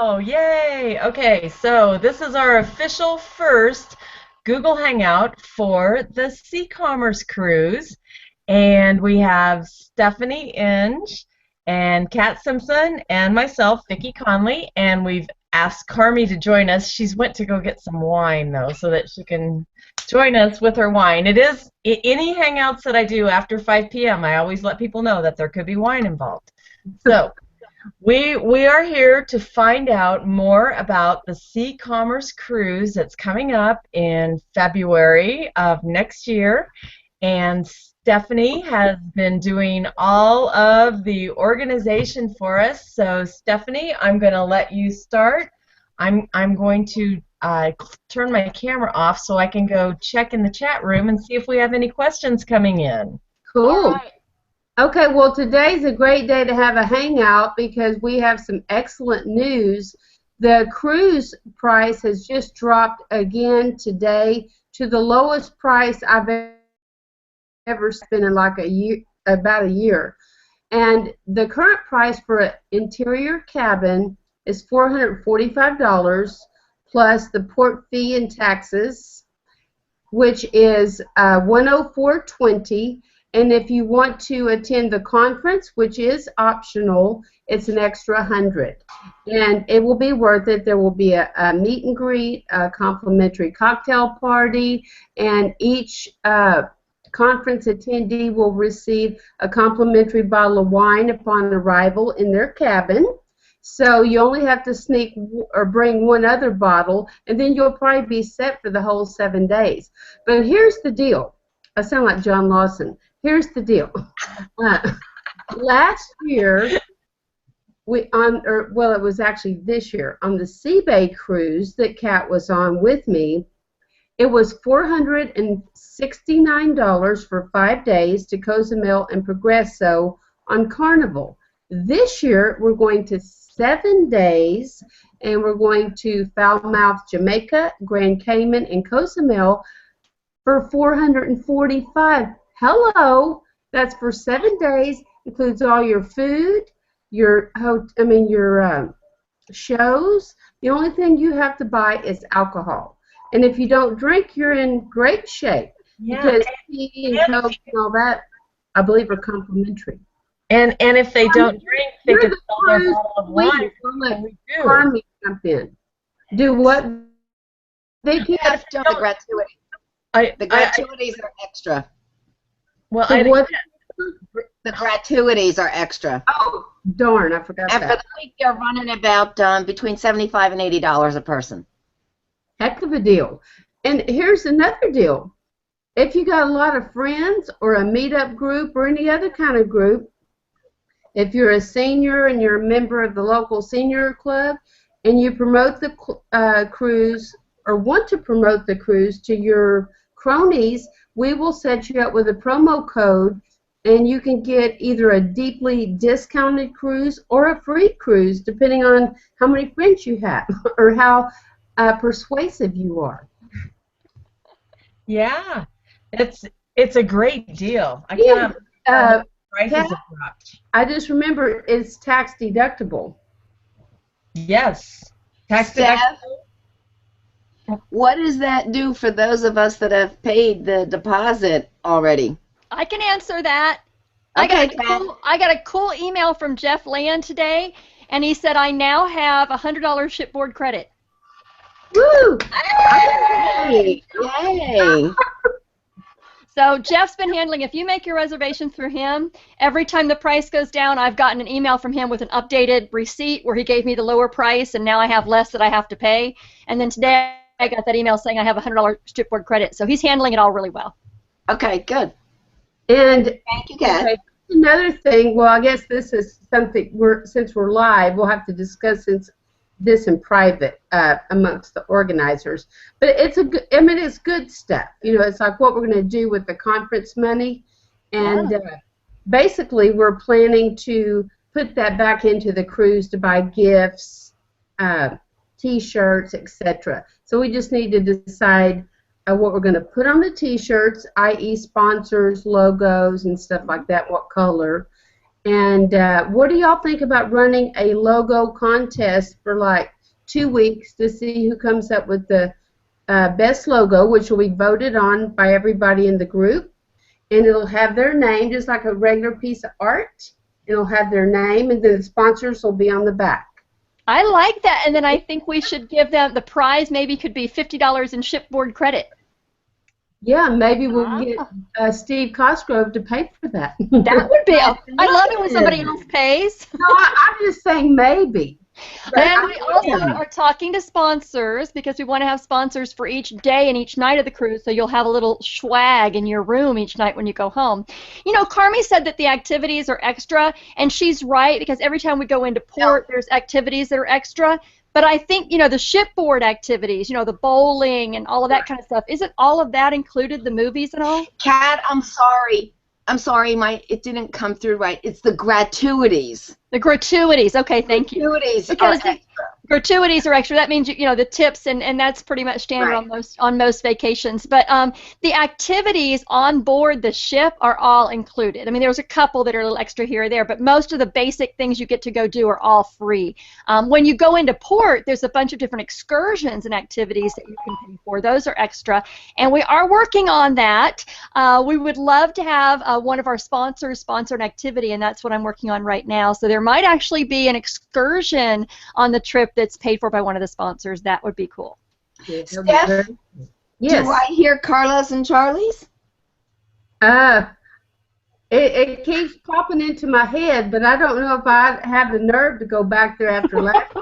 Oh, yay! Okay, so this is our official first Google Hangout for the Sea-Commerce cruise. And we have Stephanie Inge and Kat Simpson and myself, Vicki Conley, and we've asked Carmi to join us. She's went to go get some wine though, so that she can join us with her wine. It is any hangouts that I do after 5 p.m. I always let people know that there could be wine involved. So we are here to find out more about the Sea-Commerce cruise that's coming up in February of next year. And Stephanie has been doing all of the organization for us. So Stephanie, I'm going to let you start. I'm going to turn my camera off so I can go check in the chat room and see if we have any questions coming in. Cool. Okay, well, today's a great day to have a hangout because we have some excellent news. The cruise price has just dropped again today to the lowest price I've ever spent in like about a year. And the current price for an interior cabin is $445 plus the port fee and taxes, which is $104.20. And if you want to attend the conference, which is optional, it's an extra $100. And it will be worth it. There will be a meet and greet, a complimentary cocktail party, and each conference attendee will receive a complimentary bottle of wine upon arrival in their cabin. So you only have to sneak or bring one other bottle, and then you'll probably be set for the whole 7 days. But here's the deal. I sound like John Lawson. Here's the deal. Last year, it was actually this year, on the Sea Bay cruise that Kat was on with me, it was $469 for 5 days to Cozumel and Progreso on Carnival. This year, we're going to 7 days, and we're going to Foulmouth, Jamaica, Grand Cayman, and Cozumel for $445. Hello, that's for 7 days. Includes all your food, your shows. The only thing you have to buy is alcohol. And if you don't drink, you're in great shape because tea and Coke and all that, I believe, are complimentary. And if they don't drink, they can sell their bottle of wine. Carmi jump in. Do what? They can't. The gratuities. The gratuities are extra. Well, the gratuities are extra. Oh, darn, I forgot that. And for the week, they're running about between $75 and $80 a person. Heck of a deal. And here's another deal. If you got a lot of friends or a meetup group or any other kind of group, if you're a senior and you're a member of the local senior club and you promote the cruise or want to promote the cruise to your cronies, we will set you up with a promo code and you can get either a deeply discounted cruise or a free cruise depending on how many friends you have or how persuasive you are. Yeah, it's a great deal. I can't prices have dropped. I just remember it's tax deductible. Yes, tax deductible. What does that do for those of us that have paid the deposit already? I can answer that. Okay, I got a cool email from Jeff Land today, and he said I now have $100 shipboard credit. Woo! Yay! Yay! So Jeff's been handling, if you make your reservation through him, every time the price goes down, I've gotten an email from him with an updated receipt where he gave me the lower price, and now I have less that I have to pay. And then today I got that email saying I have $100 shipboard credit. So he's handling it all really well. Okay, good. And thank you, Kat. Okay, another thing, well, I guess this is something, since we're live, we'll have to discuss this in private amongst the organizers. But it's it's good stuff. You know, it's like what we're going to do with the conference money. And basically we're planning to put that back into the cruise to buy gifts, T-shirts, etc. So we just need to decide what we're going to put on the T-shirts, i.e. sponsors, logos, and stuff like that, what color. And what do y'all think about running a logo contest for like 2 weeks to see who comes up with the best logo, which will be voted on by everybody in the group, and it'll have their name just like a regular piece of art. It'll have their name, and then the sponsors will be on the back. I like that, and then I think we should give them the prize. Maybe could be $50 in shipboard credit. Yeah, maybe we'll get Steve Cosgrove to pay for that. That would be. I love it when somebody else pays. No, I'm just saying maybe. And we also are talking to sponsors because we want to have sponsors for each day and each night of the cruise, so you'll have a little swag in your room each night when you go home. You know, Carmi said that the activities are extra, and she's right because every time we go into port, there's activities that are extra. But I think, you know, the shipboard activities, you know, the bowling and all of that kind of stuff, isn't all of that included, the movies and all? Kat, I'm sorry. It didn't come through right. It's the gratuities. The gratuities. Okay, thank you. Gratuities Because are extra. gratuities are extra. That means, you know, the tips, and that's pretty much standard on most vacations. But the activities on board the ship are all included. I mean, there's a couple that are a little extra here or there, but most of the basic things you get to go do are all free. When you go into port, there's a bunch of different excursions and activities that you can pay for. Those are extra, and we are working on that. We would love to have one of our sponsors sponsor an activity, and that's what I'm working on right now. So there might actually be an excursion on the trip that's paid for by one of the sponsors. That would be cool. Steph, Yes. do I hear Carlos and Charlie's? It keeps popping into my head, but I don't know if I have the nerve to go back there after last.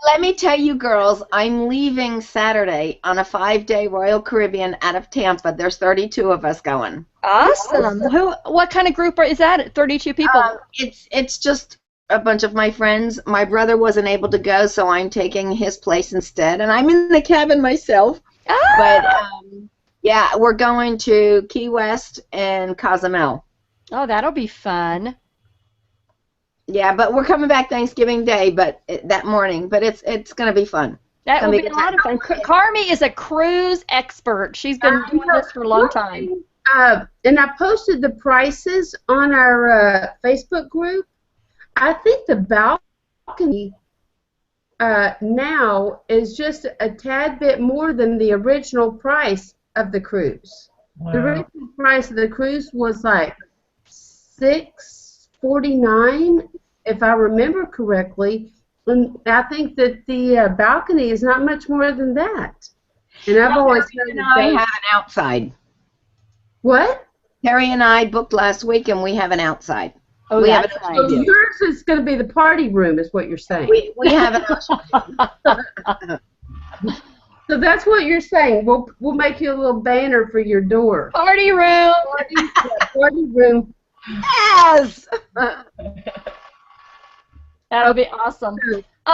Let me tell you, girls, I'm leaving Saturday on a 5-day Royal Caribbean out of Tampa. There's 32 of us going. Awesome. What kind of group is that? 32 people? It's just a bunch of my friends. My brother wasn't able to go, so I'm taking his place instead, and I'm in the cabin myself. But yeah, we're going to Key West and Cozumel. Oh, that'll be fun. Yeah, but we're coming back Thanksgiving Day, that morning. But it's going to be fun. That will be a lot of fun. Carmi is a cruise expert. She's been doing this for a long time. And I posted the prices on our Facebook group. I think the balcony now is just a tad bit more than the original price of the cruise. Wow. The original price of the cruise was like $649, if I remember correctly. And I think that the balcony is not much more than that. And I've always heard that I have an outside. What? Terry and I booked last week, and we have an outside. Oh, we have an so yours is going to be the party room, is what you're saying. We have an outside. So that's what you're saying. We'll make you a little banner for your door. Party room. Party room. Yes. That'll be awesome.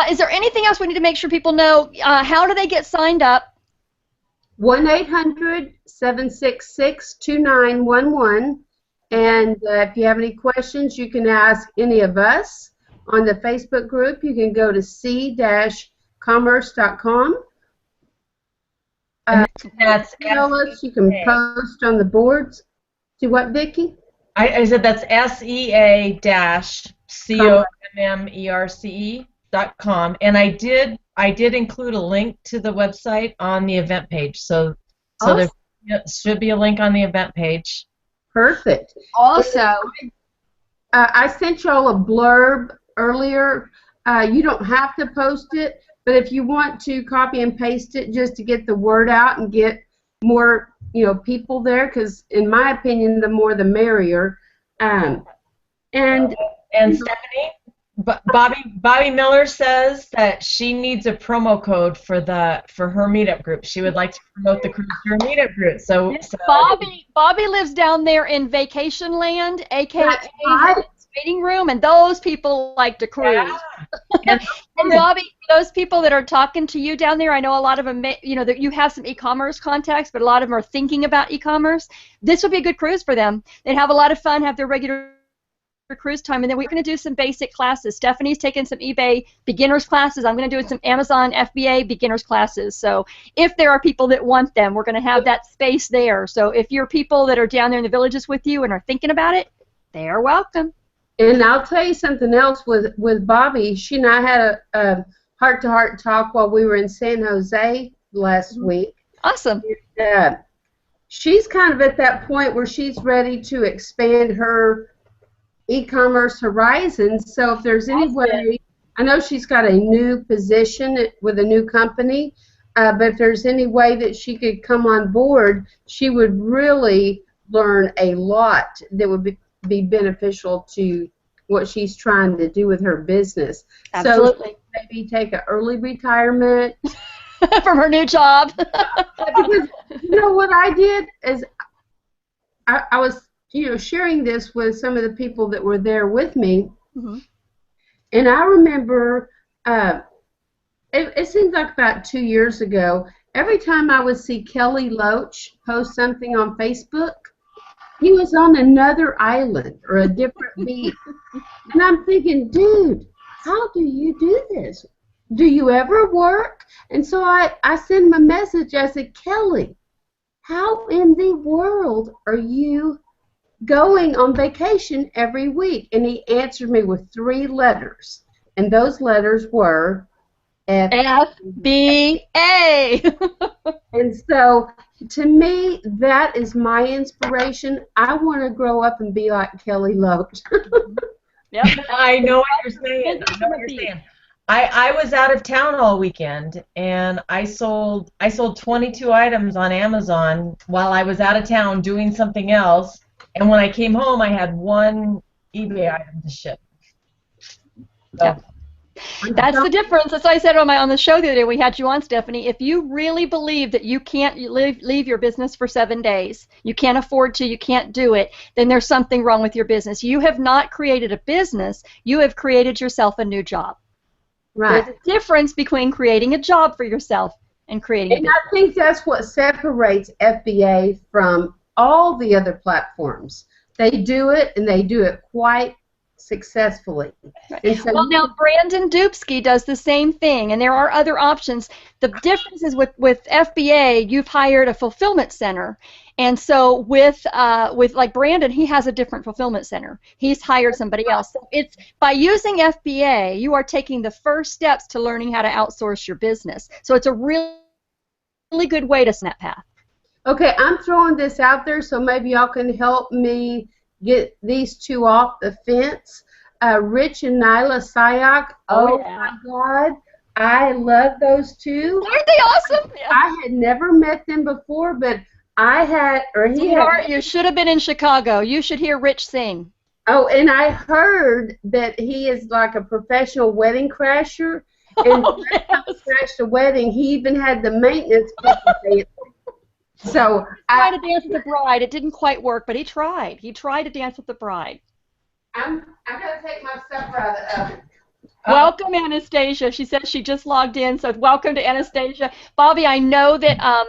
Is there anything else we need to make sure people know? How do they get signed up? 1-800-766-2911. And if you have any questions, you can ask any of us on the Facebook group. You can go to sea-commerce.com. That's you can post on the boards. See what, Vicki? I said that's SEA-COMMERCE.com, and I did include a link to the website on the event page. So there should be a link on the event page. Perfect. Also, I sent y'all a blurb earlier. You don't have to post it, but if you want to copy and paste it just to get the word out and get more, people there, because in my opinion, the more the merrier. And Stephanie, Bobby Miller says that she needs a promo code for her meetup group. She would like to promote the cruise to her meetup group. So Bobby lives down there in Vacation Land, aka right. waiting room, and those people like to cruise. Yeah. And Bobby, those people that are talking to you down there, I know a lot of them, that you have some e-commerce contacts, but a lot of them are thinking about e-commerce. This would be a good cruise for them. They'd have a lot of fun, have their regular cruise time, and then we're going to do some basic classes. Stephanie's taking some eBay beginners classes. I'm going to do some Amazon FBA beginners classes. So if there are people that want them, we're going to have that space there. So if you're people that are down there in the villages with you and are thinking about it, They're welcome. And I'll tell you something else with Bobby. She and I had a heart-to-heart talk while we were in San Jose last week. Awesome. She's kind of at that point where she's ready to expand her e-commerce horizons. So if there's any way, I know she's got a new position with a new company, but if there's any way that she could come on board, she would really learn a lot that would be beneficial to what she's trying to do with her business. Absolutely. So maybe take an early retirement from her new job. Because you know what I did is I was sharing this with some of the people that were there with me, and I remember it seems like about 2 years ago, every time I would see Kelly Loach post something on Facebook, he was on another island or a different beach. And I'm thinking, dude, how do you do this? Do you ever work? And so I sent him a message. I said, Kelly, how in the world are you going on vacation every week? And he answered me with 3 letters. And those letters were FBA. And so, to me, that is my inspiration. I want to grow up and be like Kelly Loach. Yep. I know what you're saying. I was out of town all weekend, and I sold 22 items on Amazon while I was out of town doing something else. And when I came home, I had 1 eBay item to ship. So. Yep. That's the difference. That's what I said on the show the other day. We had you on, Stephanie. If you really believe that you can't leave your business for 7 days, you can't afford to, you can't do it, then there's something wrong with your business. You have not created a business. You have created yourself a new job. Right. There's a difference between creating a job for yourself and creating a business. And I think that's what separates FBA from all the other platforms. They do it, and they do it quite successfully. Right. So well, now Brandon Dubsky does the same thing, and there are other options. The difference is with FBA, you've hired a fulfillment center, and so with like Brandon, he has a different fulfillment center. He's hired somebody else. So it's by using FBA, you are taking the first steps to learning how to outsource your business. So it's a really good way to snap path. Okay, I'm throwing this out there, so maybe y'all can help me get these 2 off the fence. Rich and Nyla Sayak. Oh my God, I love those 2. Aren't they awesome? Yeah. I had never met them before, but I had, or he had. You should have been in Chicago. You should hear Rich sing. Oh, and I heard that he is like a professional wedding crasher. And crashed a wedding. He even had the maintenance people. So I tried to dance with the bride. It didn't quite work, but he tried. He tried to dance with the bride. I gotta take my supper out of the oven. Welcome, Anastasia. She says she just logged in, so welcome to Anastasia. Bobby, I know that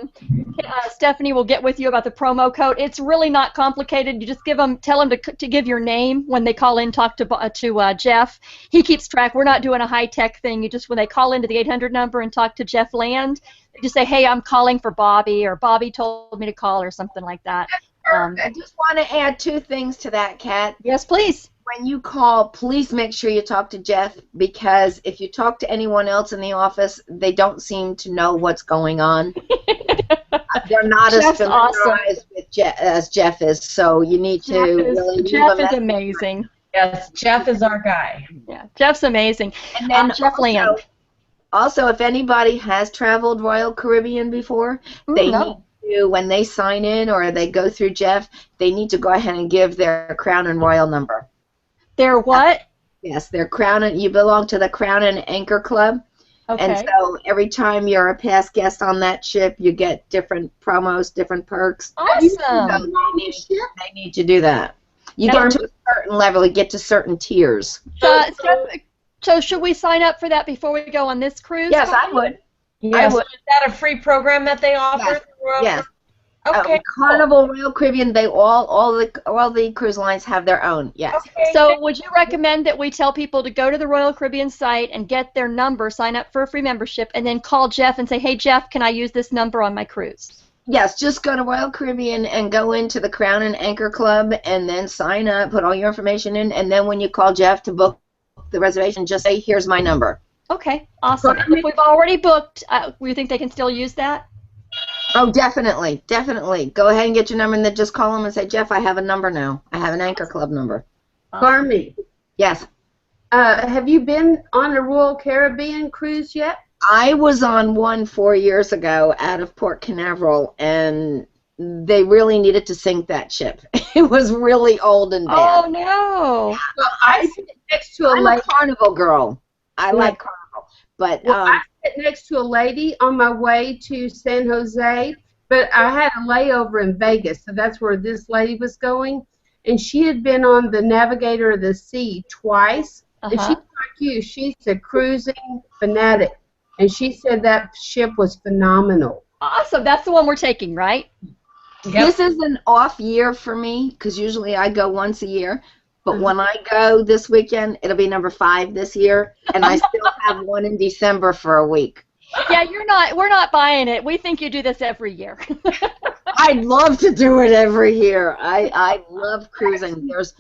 Stephanie will get with you about the promo code. It's really not complicated. You just tell them to give your name when they call in, talk to Jeff. He keeps track. We're not doing a high-tech thing. You just, when they call into the 800 number and talk to Jeff Land, they just say, hey, I'm calling for Bobby, or Bobby told me to call, or something like that. I just want to add 2 things to that, Kat. Yes, please. When you call, please make sure you talk to Jeff, because if you talk to anyone else in the office, they don't seem to know what's going on. They're not as familiarized with Jeff as Jeff is, so you need to really Jeff is amazing. Yes, Jeff is our guy. Yeah, Jeff's amazing. And then Jeff Land. Also, if anybody has traveled Royal Caribbean before, they need to, when they sign in or they go through Jeff, they need to go ahead and give their Crown and Royal number. Their what? Yes, their Crown and you belong to the Crown and Anchor Club. Okay. And so every time you're a past guest on that ship, you get different promos, different perks. Awesome. So they need to do that. You get to a certain level, you get to certain tiers. So should we sign up for that before we go on this cruise? Yes, I would. Yes. Is that a free program that they offer? Yes. Okay. Carnival, Royal Caribbean, they all the cruise lines have their own. Yes. Okay. So would you recommend that we tell people to go to the Royal Caribbean site and get their number, sign up for a free membership, and then call Jeff and say, hey, Jeff, can I use this number on my cruise? Yes, just go to Royal Caribbean and go into the Crown and Anchor Club and then sign up, put all your information in, and then when you call Jeff to book the reservation, just say, here's my number. Okay, awesome. And if we've already booked, we think they can still use that? Oh, definitely, definitely. Go ahead and get your number and then just call them and say, Jeff, I have a number now. I have an Anchor Club number. Carmi, Yes. have you been on a Royal Caribbean cruise yet? I was on one 4 years ago out of Port Canaveral, and they really needed to sink that ship. It was really old and bad. Oh, no. Well, I sit next to a I'm lady. a Carnival girl. I like Carnival. But Well, I sit next to a lady on my way to San Jose, but I had a layover in Vegas, so that's where this lady was going. And she had been on the Navigator of the Sea twice. And she's like you. She's a cruising fanatic. And she said that ship was phenomenal. Awesome. That's the one we're taking, right? this is an off year for me because usually I go once a year. But when I go this weekend, it'll be number 5 this year, and I still have one in December for a week. Yeah, we're not buying it. We think you do this every year. I'd love to do it every year. I love cruising. There's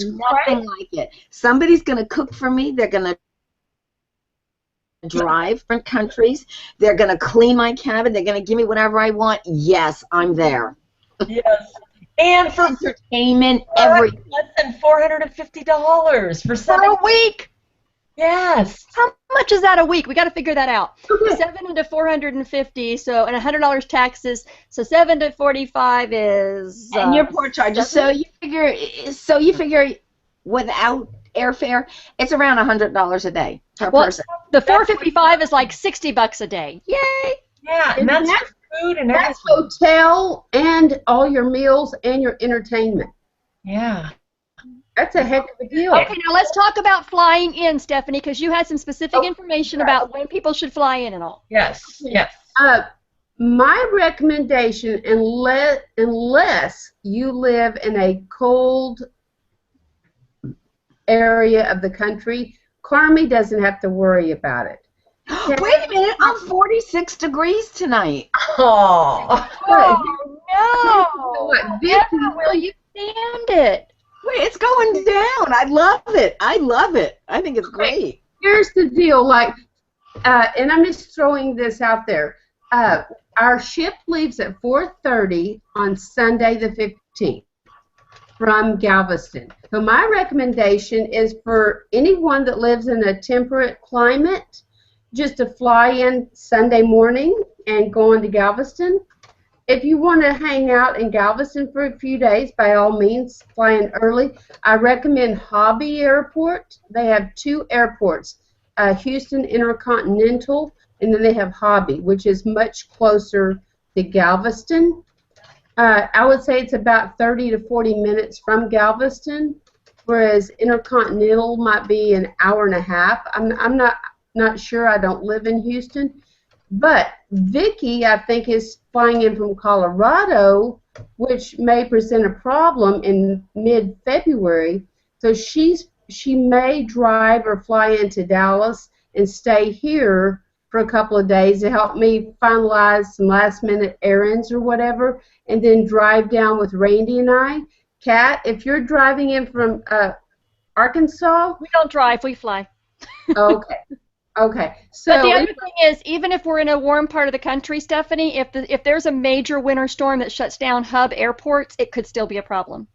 nothing like it. Somebody's going to cook for me. They're going to drive from countries. They're going to clean my cabin. They're going to give me whatever I want. Yes, I'm there. Yes. And for Entertainment, everything. less than $450 for For a week. Yes. How much is that a week? We got to figure that out. 7 into 450, so and $100 taxes. So 7 to 45 is. And your port charges. So you figure without airfare, it's around $100 a day per person. The 455 is like $60 a day. Yay! Yeah, and that's for food and That's everything. hotel and all your meals and your entertainment. Yeah. That's a heck of a deal. Okay, now let's talk about flying in, Stephanie, because you had some specific information about when people should fly in and all. Yes. Yes. My recommendation, unless you live in a cold area of the country, Carmi doesn't have to worry about it. Wait a minute, I'm 46 degrees tonight. Oh. Oh, no! Never will you stand it? Wait, it's going down. I love it. I love it. I think it's great. Here's the deal, and I'm just throwing this out there. Our ship leaves at 4:30 on Sunday the 15th from Galveston. So my recommendation is for anyone that lives in a temperate climate just to fly in Sunday morning and go into Galveston. If you want to hang out in Galveston for a few days, by all means, fly in early. I recommend Hobby Airport. They have 2 airports, Houston Intercontinental, and then they have Hobby, which is much closer to Galveston. I would say it's about 30 to 40 minutes from Galveston, whereas Intercontinental might be an hour and a half. I'm not sure. I don't live in Houston. But Vicky, I think, is flying in from Colorado, which may present a problem in mid-February. So she may drive or fly into Dallas and stay here for a couple of days to help me finalize some last-minute errands or whatever, and then drive down with Randy and I. Kat, if you're driving in from Arkansas... We don't drive, we fly. Okay. Okay. So but the other thing is, even if we're in a warm part of the country, Stephanie, if there's a major winter storm that shuts down hub airports, it could still be a problem.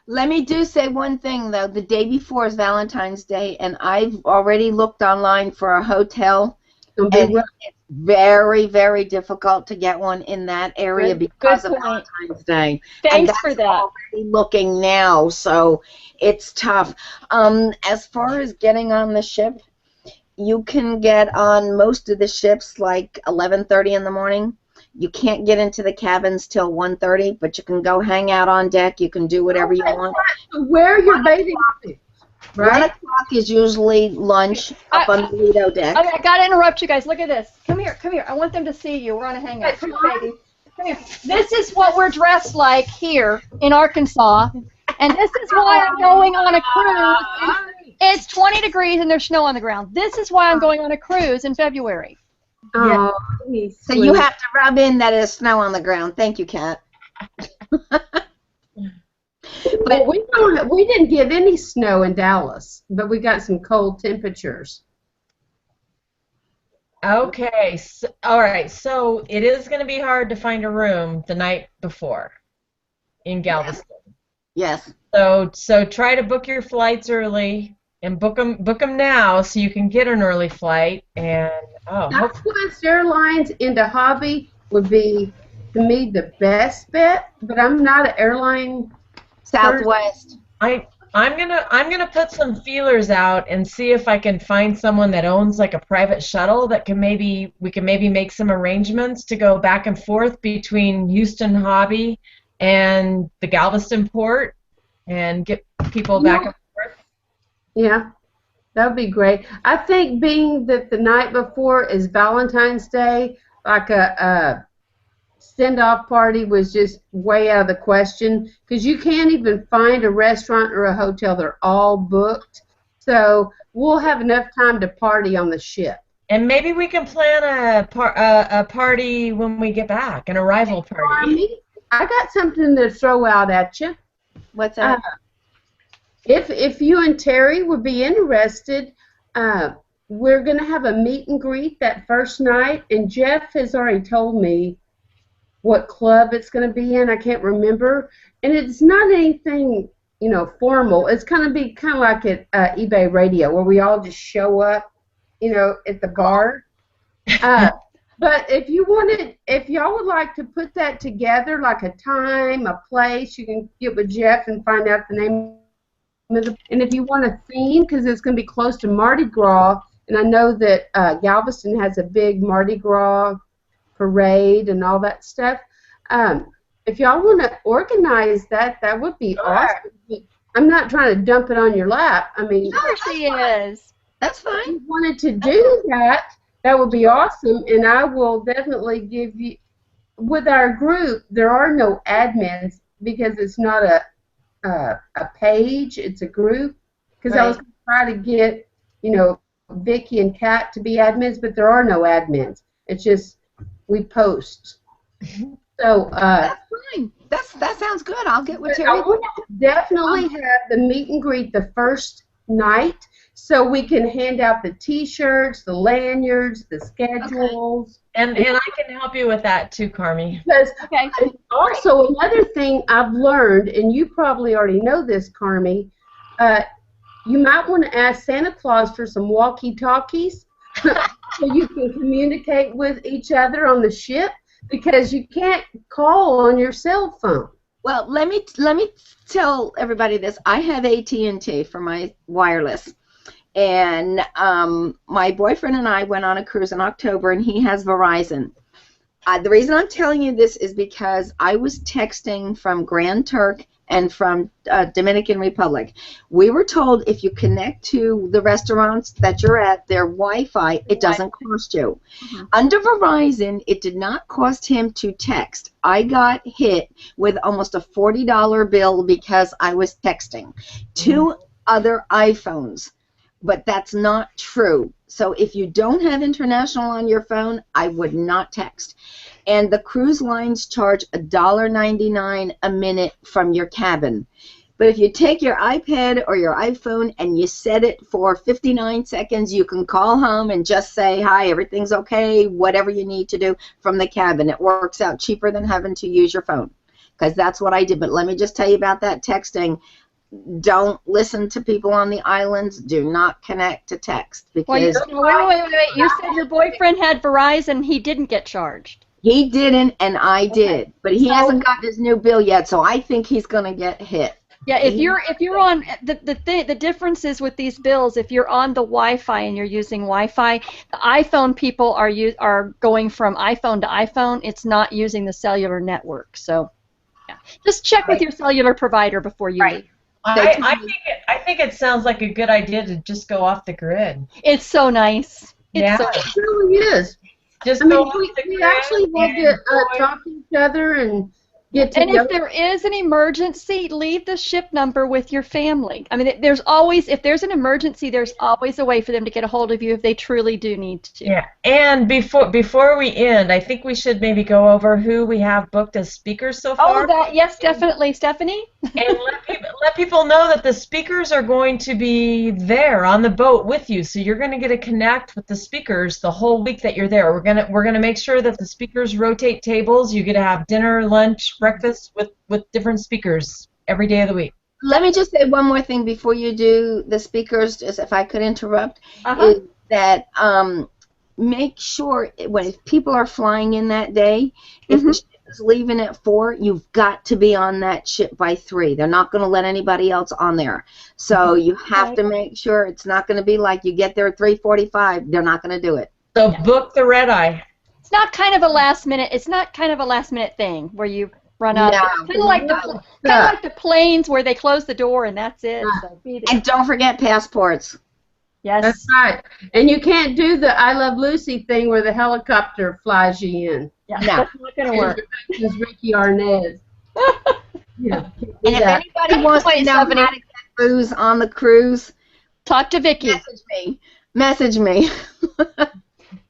Let me say one thing, though. The day before is Valentine's Day, and I've already looked online for a hotel, and it's very, very difficult to get one in that area because of Valentine's Day. Thanks for that. Already looking now, so it's tough. As far as getting on the ship, you can get on most of the ships like 11:30 in the morning. You can't get into the cabins till 1:30, but you can go hang out on deck. You can do whatever you want. Wear your bathing suit, right? 1 o'clock is usually lunch up on the Lido deck. Okay, I gotta interrupt you guys. Look at this. Come here, come here. I want them to see you. We're on a hangout. Come here, baby. Come here. This is what we're dressed like here in Arkansas, and this is why I'm going on a cruise. It's 20 degrees and there's snow on the ground. This is why I'm going on a cruise in February. Yeah. Oh, he's So you sweet. have to rub in that there's snow on the ground. Thank you, Kat. Well, But we didn't get any snow in Dallas, but we got some cold temperatures. Okay. So, all right. So it is going to be hard to find a room the night before in yes, Galveston. yes. So try to book your flights early and book them now so you can get an early flight and hopefully. Southwest Airlines into hobby would be, to me, the best bet, but I'm not an airline person. Southwest. I'm gonna put some feelers out and see if I can find someone that owns like a private shuttle that can maybe we can maybe make some arrangements to go back and forth between Houston Hobby and the Galveston port and get people You back know, and forth. yeah, that would be great. I think being that the night before is Valentine's Day, like a send-off party was just way out of the question because you can't even find a restaurant or a hotel. They're all booked. So we'll have enough time to party on the ship. And maybe we can plan a party when we get back, an arrival party. Army, I got something to throw out at you. What's Uh, that? if you and Terry would be interested, we're going to have a meet and greet that first night, and Jeff has already told me what club it's going to be in. I can't remember, and it's not anything formal. It's going to be kind of like at eBay Radio, where we all just show up, at the bar. But if y'all would like to put that together, like a time, a place, you can get with Jeff and find out the name of the. And if you want a theme, because it's going to be close to Mardi Gras, and I know that Galveston has a big Mardi Gras parade and all that stuff. If y'all want to organize that, that would be awesome. I'm not trying to dump it on your lap. I mean, Sure she is. That's if fine. you wanted to do that, that would be awesome, and I will definitely give you. With our group, there are no admins because it's not a page; it's a group. Because I was Right. going to try to get, Vicky and Kat to be admins, but there are no admins. It's just we post. So That's fine. That sounds good. I'll get with I Terry. want to definitely have the meet and greet the first night, so we can hand out the T-shirts, the lanyards, the schedules. And I can help you with that too, Carmi. Because Okay. also another thing I've learned, and you probably already know this, Carmi, you might want to ask Santa Claus for some walkie-talkies so you can communicate with each other on the ship, because you can't call on your cell phone. Well, let me tell everybody this. I have AT&T for my wireless, and my boyfriend and I went on a cruise in October, and he has Verizon. The reason I'm telling you this is because I was texting from Grand Turk and from Dominican Republic. We were told if you connect to the restaurants that you're at, their Wi-Fi, it doesn't cost you. Under Verizon, it did not cost him to text. I got hit with almost a $40 bill because I was texting. Two other iPhones. But that's not true. So if you don't have international on your phone, I would not text. And the cruise lines charge $1.99 a minute from your cabin. But if you take your iPad or your iPhone and you set it for 59 seconds, you can call home and just say, hi, everything's okay, whatever you need to do from the cabin. It works out cheaper than having to use your phone, because that's what I did. But let me just tell you about that texting. Don't listen to people on the islands. Do not connect to text, Well, because wait. You said your boyfriend had Verizon. He didn't get charged. he didn't and I did. Okay. But he So- hasn't gotten his new bill yet, so I think he's going to get hit. Yeah, if you're on the difference is with these bills, if you're on the Wi-Fi and you're using Wi-Fi, the iPhone people are going from iPhone to iPhone. It's not using the cellular network. So, yeah, just check with your cellular provider before you leave. I think it sounds like a good idea to just go off the grid. It's so nice. Yeah. It really is. Just I mean, go off the we grid actually had and to enjoy- talk to each other and get to And go. if there is an emergency, leave the ship number with your family. I mean, there's always, if there's an emergency, there's always a way for them to get a hold of you if they truly do need to. Yeah, and before we end, I think we should maybe go over who we have booked as speakers so Oh, far. yes, definitely, Stephanie. And let people know that the speakers are going to be there on the boat with you. So you're going to get to connect with the speakers the whole week that you're there. We're gonna make sure that the speakers rotate tables. You get to have dinner, lunch, breakfast with different speakers every day of the week. Let me just say one more thing before you do the speakers, just if I could interrupt, is that make sure when people are flying in that day, if the ship is leaving at 4, you've got to be on that ship by 3. They're not going to let anybody else on there. So you have to make sure it's not going to be like you get there at 3:45. They're not going to do it. So book the red eye. It's not kind of a last minute. It's not kind of a last minute thing where you run up. No. It's kind of like the planes where they close the door and that's it. So be there. And don't forget passports. Yes. That's right. And you can't do the I Love Lucy thing where the helicopter flies you in. Yeah, No. that's not going to work. This is Ricky Arnaz. Yeah. And if anybody wants to know how to get booze on the cruise, Talk to Vicky. message me.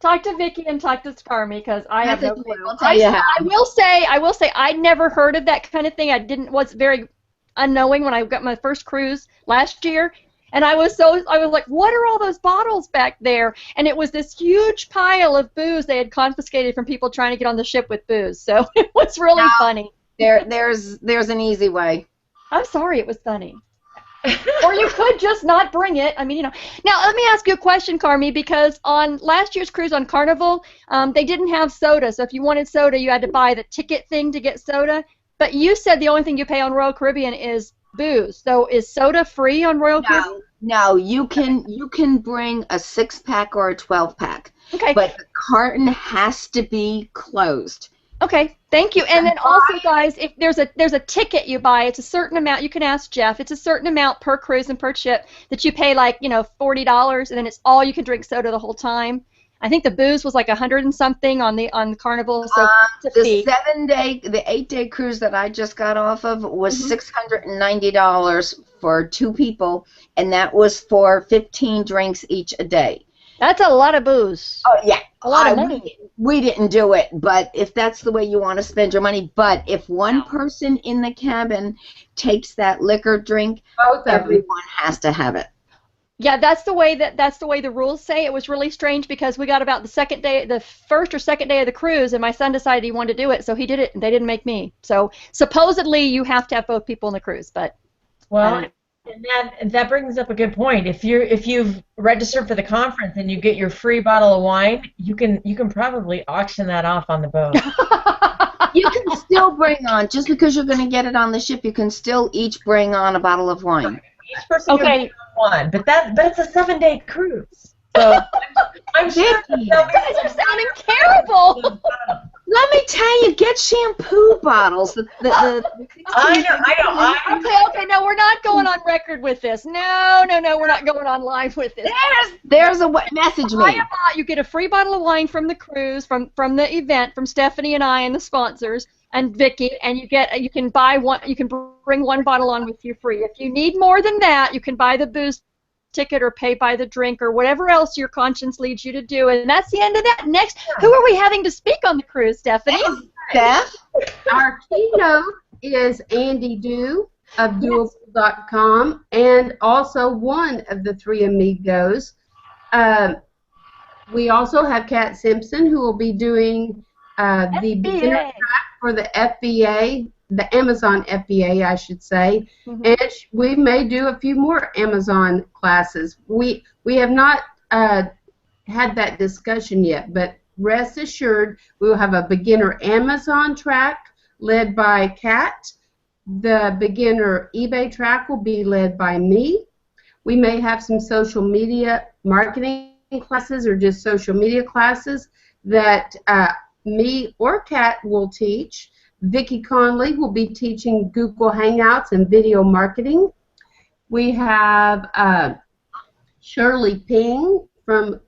Talk to Vicky and talk to Scarmy because I have no Message me. clue. We'll tell you how. I will say I'd never heard of that kind of thing. Was very unknowing when I got my first cruise last year. And I was like, what are all those bottles back there? And it was this huge pile of booze they had confiscated from people trying to get on the ship with booze. So it was really funny. There's an easy way. I'm sorry, it was funny. Or you could just not bring it. I mean, Now, let me ask you a question, Carmi, because on last year's cruise on Carnival, they didn't have soda. So if you wanted soda, you had to buy the ticket thing to get soda. But you said the only thing you pay on Royal Caribbean is booze. So is soda free on Royal Caribbean? No, you can bring a 6-pack or a 12-pack. Okay. But the carton has to be closed. Okay, thank you. And then also, guys, if there's a ticket you buy, it's a certain amount. You can ask Jeff. It's a certain amount per cruise and per ship that you pay, like $40, and then it's all you can drink soda the whole time. I think the booze was like 100 and something on the Carnival. So the 8-day cruise that I just got off of was $690 for 2 people, and that was for 15 drinks each a day. That's a lot of booze. Oh yeah, a lot of money. We didn't do it, but if that's the way you want to spend your money, but if one person in the cabin takes that liquor drink, everyone has to have it. Yeah, that's the way the rules say. It was really strange because we got about the first or second day of the cruise, and my son decided he wanted to do it, so he did it, and they didn't make me. So supposedly you have to have both people in the cruise, but and that brings up a good point. If you've registered for the conference and you get your free bottle of wine, you can probably auction that off on the boat. You can still bring on, just because you're going to get it on the ship, you can still each bring on a bottle of wine. Each person can bring on one, but it's a 7-day cruise. So I'm sure you guys are sounding terrible. Let me tell you, get shampoo bottles. I know. Okay, no, we're not going on record with this. No, we're not going on live with this. There's a message me. You get a free bottle of wine from the cruise, from the event, from Stephanie and I and the sponsors and Vicky, and you can buy one. You can bring one bottle on with you free. If you need more than that, you can buy the booze ticket or pay by the drink or whatever else your conscience leads you to do. And that's the end of that. Next, who are we having to speak on the cruise, Stephanie? Steph? Our keynote is Andy Dew of Doable.com and also one of the 3 amigos. We also have Kat Simpson, who will be doing the beginner track for the FBA, the Amazon FBA, I should say, and we may do a few more Amazon classes. We have not had that discussion yet, but rest assured we will have a beginner Amazon track led by Kat. The beginner eBay track will be led by me. We may have some social media marketing classes or just social media classes that me or Kat will teach. Vicki Conley will be teaching Google Hangouts and video marketing. We have Shirley Ping from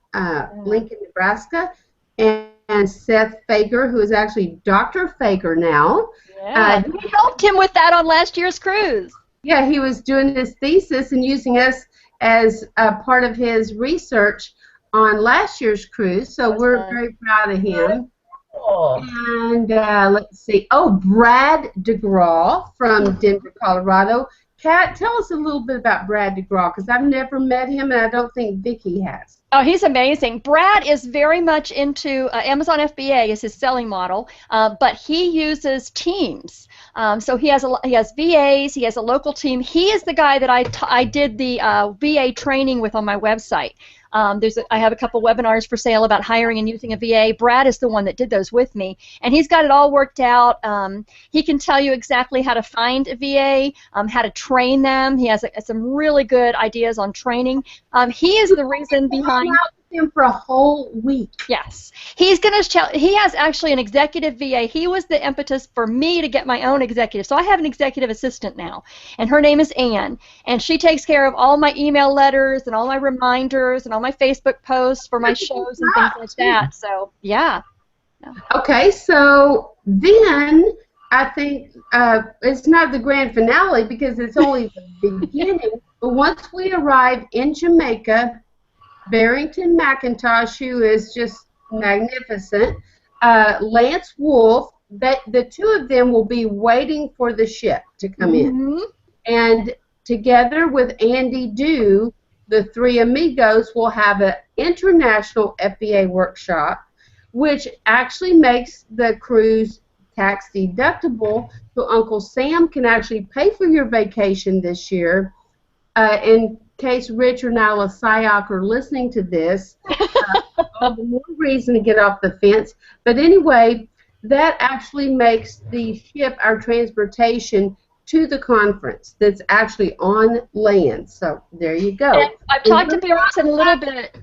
Lincoln, Nebraska, and and Seth Fager, who is actually Dr. Fager now. Yeah, we helped him with that on last year's cruise. Yeah, he was doing his thesis and using us as a part of his research on last year's cruise, so we're very proud of him. Cool. And let's see. Oh, Brad DeGraw from Denver, Colorado. Kat, tell us a little bit about Brad DeGraw, because I've never met him, and I don't think Vicki has. Oh, he's amazing. Brad is very much into Amazon FBA is his selling model, but he uses teams. So he has VAs. He has a local team. He is the guy that I did the VA training with on my website. I have a couple webinars for sale about hiring and using a VA. Brad is the one that did those with me, and he's got it all worked out. He can tell you exactly how to find a VA, how to train them. He has some really good ideas on training. He is the reason behind. Him for a whole week. Yes, he has actually an executive VA. He was the impetus for me to get my own executive. So I have an executive assistant now, and her name is Ann, and she takes care of all my email letters and all my reminders and all my Facebook posts for my shows and things like that. So yeah. Okay, so then I think it's not the grand finale because it's only the beginning. But once we arrive in Jamaica, Barrington McIntosh, who is just magnificent, Lance Wolf, the two of them will be waiting for the ship to come in. And together with Andy Dew, the three amigos will have an international FBA workshop, which actually makes the cruise tax deductible, so Uncle Sam can actually pay for your vacation this year. In case Rich or Nala Sayak are listening to this, all the more reason to get off the fence. But anyway, that actually makes the ship our transportation to the conference that's actually on land. So there you go. And I've talked to Barrington a little bit.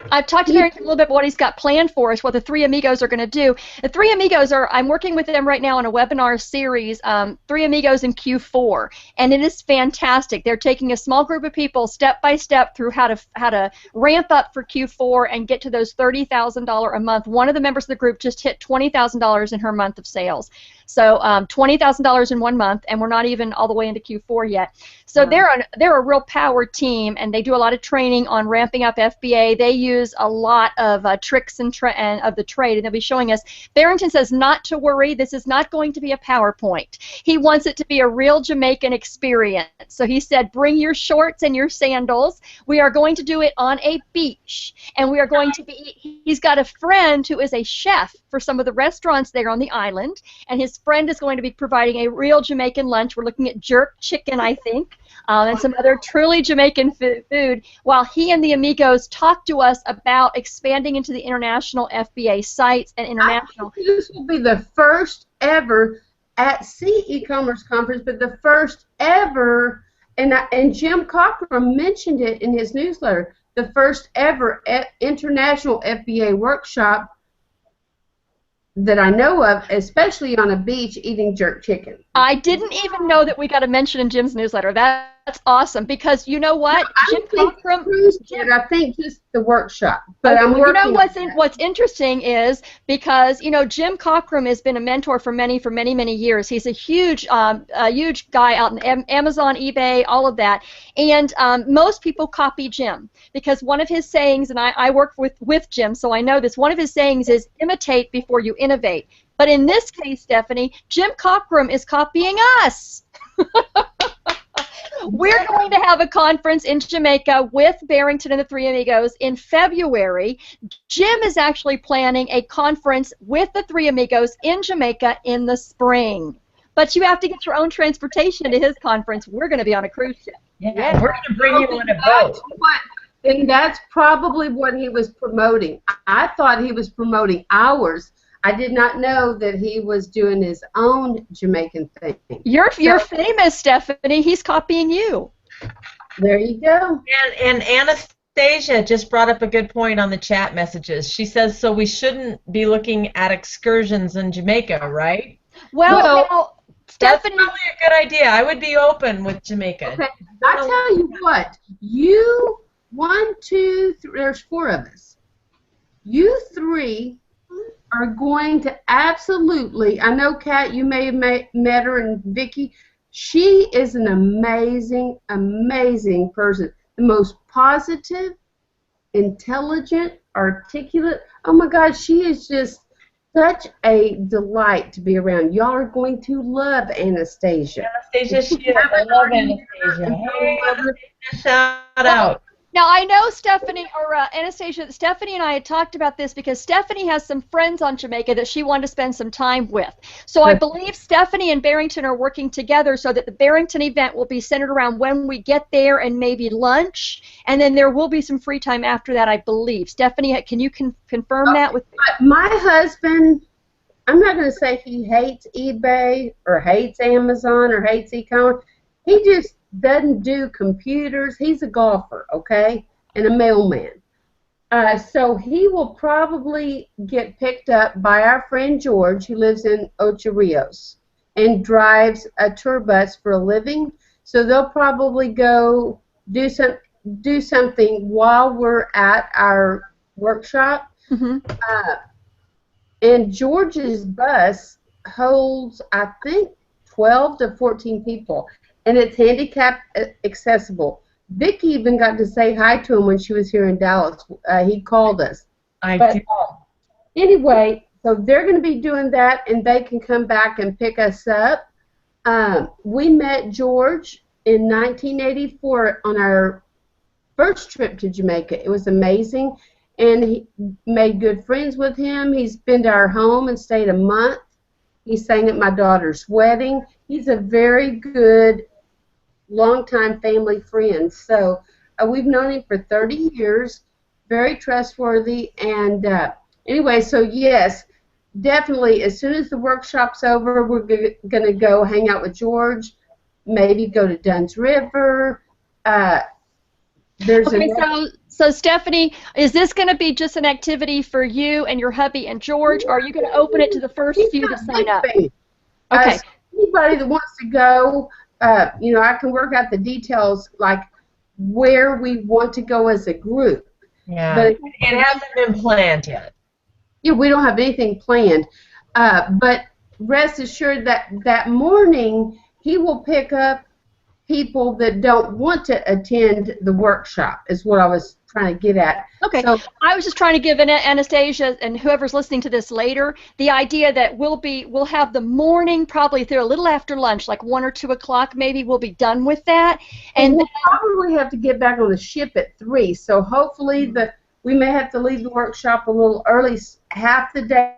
I've talked to Barrington a little bit about what he's got planned for us, what the Three Amigos are going to do. The Three Amigos I'm working with them right now on a webinar series, Three Amigos in Q4, and it is fantastic. They're taking a small group of people step by step through how to ramp up for Q4 and get to those $30,000 a month. One of the members of the group just hit $20,000 in her month of sales. So $20,000 in 1 month, and we're not even all the way into Q4 yet. So they're a real power team, and they do a lot of training on ramping up FBA. They use a lot of tricks and of the trade, and they'll be showing us. Barrington says not to worry. This is not going to be a PowerPoint. He wants it to be a real Jamaican experience. So he said, bring your shorts and your sandals. We are going to do it on a beach, and we are going to be. He's got a friend who is a chef for some of the restaurants there on the island, and his friend is going to be providing a real Jamaican lunch. We're looking at jerk chicken, I think, and some other truly Jamaican food, while he and the amigos talk to us about expanding into the international FBA sites and international. This will be the first ever at Sea-Commerce Conference, but the first ever, and Jim Cochran mentioned it in his newsletter, the first ever international FBA workshop that I know of, especially on a beach eating jerk chicken. I didn't even know that we got a mention in Jim's newsletter. That's awesome, because you know what? No, I think just the workshop. But I'm working. You know what's interesting is because Jim Cochran has been a mentor for many years. He's a huge guy out in Amazon, eBay, all of that, and most people copy Jim because one of his sayings, and I work with Jim, so I know this. One of his sayings is imitate before you innovate. But in this case, Stephanie, Jim Cochran is copying us. We're going to have a conference in Jamaica with Barrington and the Three Amigos in February. Jim is actually planning a conference with the Three Amigos in Jamaica in the spring. But you have to get your own transportation to his conference. We're going to be on a cruise ship. Yeah, we're going to bring you on a boat. And that's probably what he was promoting. I thought he was promoting ours. I did not know that he was doing his own Jamaican thing. You're famous, Stephanie. He's copying you. There you go. And Anastasia just brought up a good point on the chat messages. She says, so we shouldn't be looking at excursions in Jamaica, right? Well now, Stephanie, that's probably a good idea. I would be open with Jamaica. Okay. I'll tell you what. You, 1, 2, 3, there's 4 of us. You 3 are going to absolutely, I know, Kat, you may have met her, and Vicki. She is an amazing, amazing person. The most positive, intelligent, articulate. Oh my God, she is just such a delight to be around. Y'all are going to love Anastasia. Anastasia, she is. I love Anastasia. Hey, Anastasia, shout out. Now, I know Stephanie, or Anastasia, Stephanie and I had talked about this because Stephanie has some friends on Jamaica that she wanted to spend some time with. So I believe Stephanie and Barrington are working together so that the Barrington event will be centered around when we get there and maybe lunch, and then there will be some free time after that, I believe. Stephanie, can you confirm that with me? My husband, I'm not going to say he hates eBay or hates Amazon or hates e-commerce. He just doesn't do computers. He's a golfer, okay, and a mailman. So he will probably get picked up by our friend George, who lives in Ocho Rios and drives a tour bus for a living. So they'll probably go do something while we're at our workshop. And George's bus holds, I think, 12 to 14 people. And it's handicap accessible. Vicki even got to say hi to him when she was here in Dallas. He called us. Anyway, so they're going to be doing that, and they can come back and pick us up. We met George in 1984 on our first trip to Jamaica. It was amazing, and he made good friends with him. He's been to our home and stayed a month. He sang at my daughter's wedding. He's a very good, longtime family friend. So we've known him for 30 years, very trustworthy. And anyway, so yes, definitely, as soon as the workshop's over, we're going to go hang out with George, maybe go to Dunn's River. So Stephanie, is this going to be just an activity for you and your hubby and George, or are you going to open it to the first few to sign up? Okay. Anybody that wants to go, I can work out the details, like where we want to go as a group. Yeah, but it hasn't been planned yet. Yeah, we don't have anything planned. But rest assured that that morning he will pick up people that don't want to attend the workshop, is what I was trying to get at. Okay, so, I was just trying to give Anastasia and whoever's listening to this later the idea that we'll have the morning, probably through a little after lunch, like 1 or 2 o'clock maybe, we'll be done with that. And we'll probably have to get back on the ship at 3, so hopefully we may have to leave the workshop a little early, half the day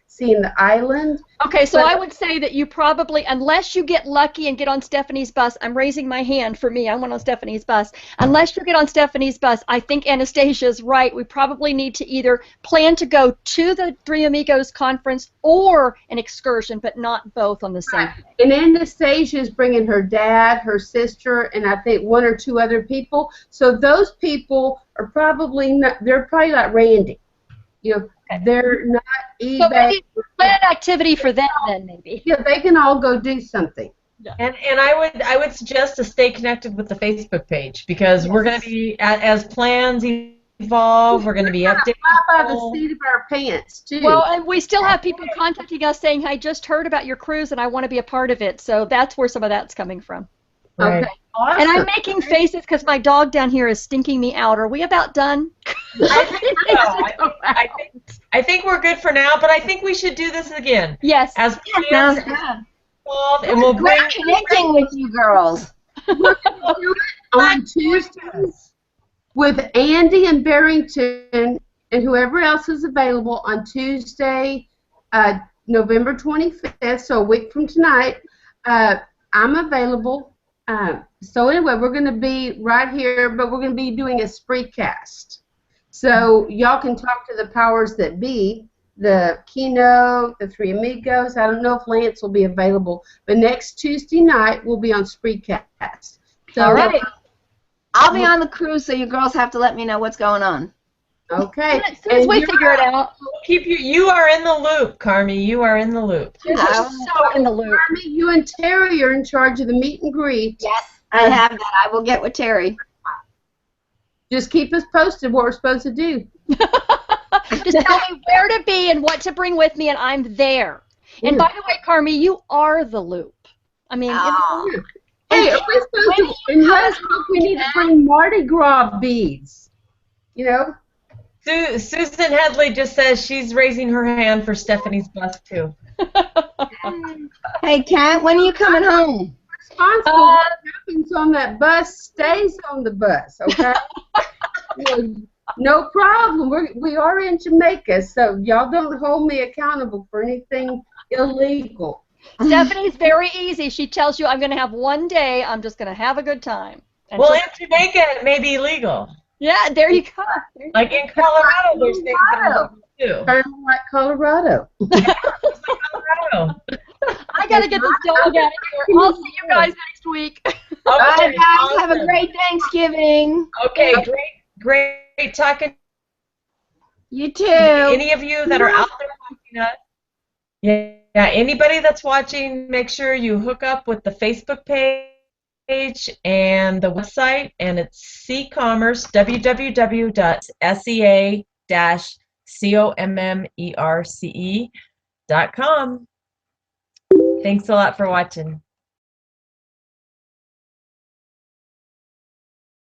seeing the island. Okay, so I would say that you probably, unless you get lucky and get on Stephanie's bus, I'm raising my hand for me, I went on Stephanie's bus. Unless you get on Stephanie's bus, I think Anastasia's right. We probably need to either plan to go to the Three Amigos conference or an excursion, but not both on the same day. And Anastasia's bringing her dad, her sister, and I think 1 or 2 other people. So those people are probably not, they're probably like Randy. They're not eBay. So maybe plan an activity for them then, maybe. Yeah, they can all go do something. Yeah. And I would suggest to stay connected with the Facebook page, because we're going to be, as plans evolve, we're going to be updating. By the seat of our pants too. Well, and we still have people contacting us saying, "I just heard about your cruise and I want to be a part of it." So that's where some of that's coming from. Right. Okay. Awesome. And I'm making faces because my dog down here is stinking me out. Are we about done? I think we're good for now, but I think we should do this again. Yes. As Sounds plans good. evolve, and we'll bring Great connecting with you girls. We're gonna do it on Tuesdays with Andy and Barrington and whoever else is available on Tuesday, November 25th, so a week from tonight. I'm available. So anyway, we're going to be right here, but we're going to be doing a spreecast. So y'all can talk to the powers that be, the keynote, the Three Amigos. I don't know if Lance will be available, but next Tuesday night we'll be on spreecast. So all right. I'll be on the cruise, so you girls have to let me know what's going on. Okay. As soon as we figure it out. You are in the loop, Carmi. You are in the loop. You're so in the loop. Carmi, you and Terry are in charge of the meet and greet. Yes, I have that. I will get with Terry. Just keep us posted what we're supposed to do. Just tell me where to be and what to bring with me, and I'm there. And by the way, Carmi, you are the loop. I mean, Oh. Hey, are we supposed to, in Westbrook, we need to bring Mardi Gras beads. You know? Susan Headley just says she's raising her hand for Stephanie's bus too. Hey, Kat, when are you coming home? Responsible, what happens on that bus stays on the bus, okay? No problem. We are in Jamaica, so y'all don't hold me accountable for anything illegal. Stephanie's very easy. She tells you, I'm going to have one day. I'm just going to have a good time. And Well, in Jamaica, it may be legal. yeah, there you go. Like in Colorado, there's things that are legal too. Kind of like Colorado. Colorado. I got to get this dog out of here. I'll see you guys next week. All right, Okay, guys, have a awesome. great Thanksgiving. Okay, great talking. You too. Any of you that are out there watching us, yeah, anybody that's watching, make sure you hook up with the Facebook page and the website, and it's Sea-Commerce, www.sea-commerce.com. Thanks a lot for watching.